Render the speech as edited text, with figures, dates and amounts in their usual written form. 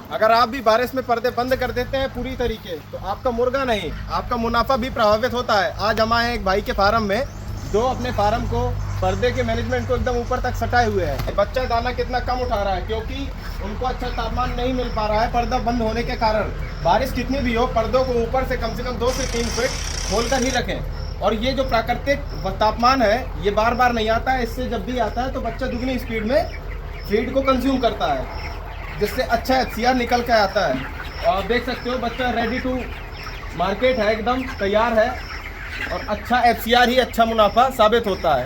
अगर आप भी बारिश में पर्दे बंद कर देते हैं पूरी तरीके, तो आपका मुर्गा नहीं, आपका मुनाफा भी प्रभावित होता है। आज हम आए एक भाई के फार्म में, जो अपने फार्म को पर्दे के मैनेजमेंट को एकदम ऊपर तक सटाए हुए हैं। बच्चा दाना कितना कम उठा रहा है, क्योंकि उनको अच्छा तापमान नहीं मिल पा रहा है पर्दा बंद होने के कारण। बारिश कितनी भी हो, पर्दों को ऊपर से कम 2 से 3 फीट खोल कर ही रखें। और ये जो प्राकृतिक तापमान है, ये बार बार नहीं आता है। इससे जब भी आता है तो बच्चा दुगनी स्पीड में फीड को कंज्यूम करता है, जिससे अच्छा एफसीआर निकल के आता है। और देख सकते हो बच्चा रेडी टू मार्केट है, एकदम तैयार है। और अच्छा एफसीआर ही अच्छा मुनाफा साबित होता है।